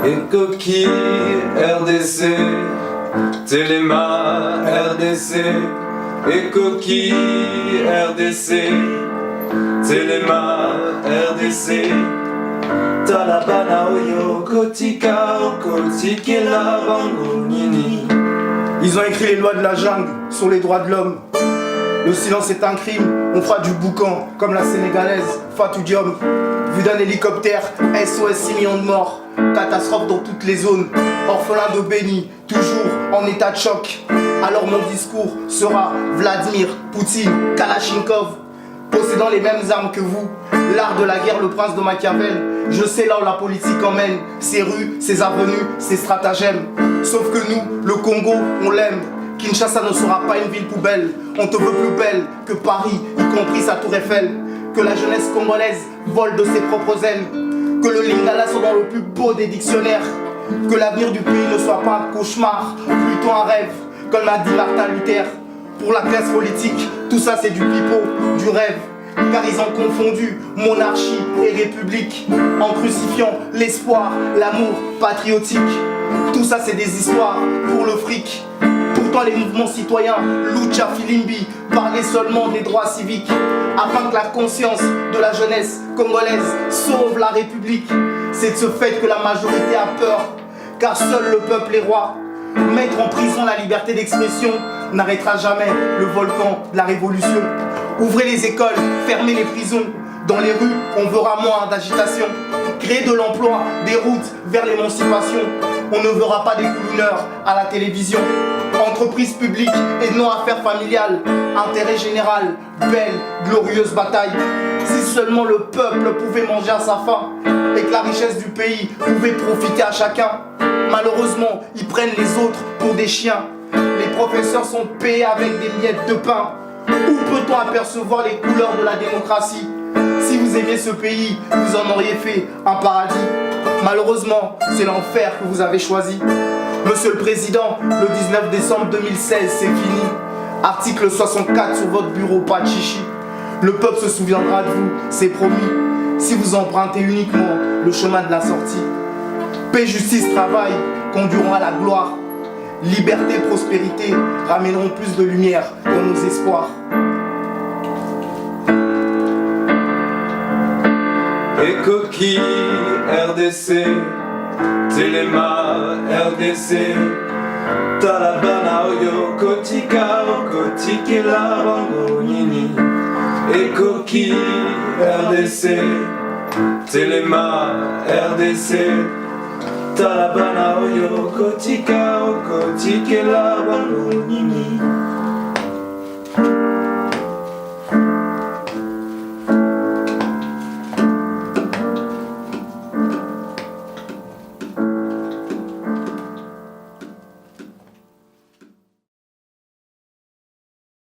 Et coquille RDC, Téléma RDC, et coquille RDC, Téléma RDC. Talabana oyo kotika okotike la bango nini. Ils ont écrit les lois de la jungle sur les droits de l'homme. Le silence est un crime, on fera du boucan comme la sénégalaise Fatou Diom. Vu d'un hélicoptère, SOS 6 millions de morts. Catastrophe dans toutes les zones. Orphelin de béni, toujours en état de choc. Alors mon discours sera Vladimir Poutine Kalachnikov, possédant les mêmes armes que vous. L'art de la guerre, le prince de Machiavel. Je sais là où la politique emmène, ses rues, ses avenues, ses stratagèmes. Sauf que nous, le Congo, on l'aime. Kinshasa ne sera pas une ville poubelle. On te veut plus belle que Paris, y compris sa tour Eiffel. Que la jeunesse congolaise vole de ses propres ailes. Que le lingala soit dans le plus beau des dictionnaires. Que l'avenir du pays ne soit pas un cauchemar, plutôt un rêve, comme a dit Martin Luther. Pour la classe politique, tout ça c'est du pipeau, du rêve. Car ils ont confondu monarchie et république, en crucifiant l'espoir, l'amour patriotique. Tout ça c'est des histoires pour le fric. Pourtant les mouvements citoyens, Lucha Filimbi, parlaient seulement des droits civiques, afin que la conscience de la jeunesse congolaise sauve la République. C'est de ce fait que la majorité a peur, car seul le peuple est roi. Mettre en prison la liberté d'expression n'arrêtera jamais le volcan de la révolution. Ouvrez les écoles, fermez les prisons. Dans les rues, on verra moins d'agitation. Créer de l'emploi, des routes vers l'émancipation. On ne verra pas des coulouneurs à la télévision. Entreprise publique et non affaires familiales. Intérêt général, belle, glorieuse bataille. Si seulement le peuple pouvait manger à sa faim et que la richesse du pays pouvait profiter à chacun. Malheureusement, ils prennent les autres pour des chiens. Les professeurs sont payés avec des miettes de pain. Où peut-on apercevoir les couleurs de la démocratie? Si vous aimiez ce pays, vous en auriez fait un paradis. Malheureusement, c'est l'enfer que vous avez choisi. Monsieur le Président, le 19 décembre 2016, c'est fini. Article 64 sur votre bureau, pas de chichi. Le peuple se souviendra de vous, c'est promis. Si vous empruntez uniquement le chemin de la sortie. Paix, justice, travail conduiront à la gloire. Liberté, prospérité ramèneront plus de lumière dans nos espoirs. Et coquille RDC, Téléma RDC, Talabana oyo kotika okotike la bango nini. Et coquille RDC, Téléma RDC, Talabana oyo kotika okotike la bango nini.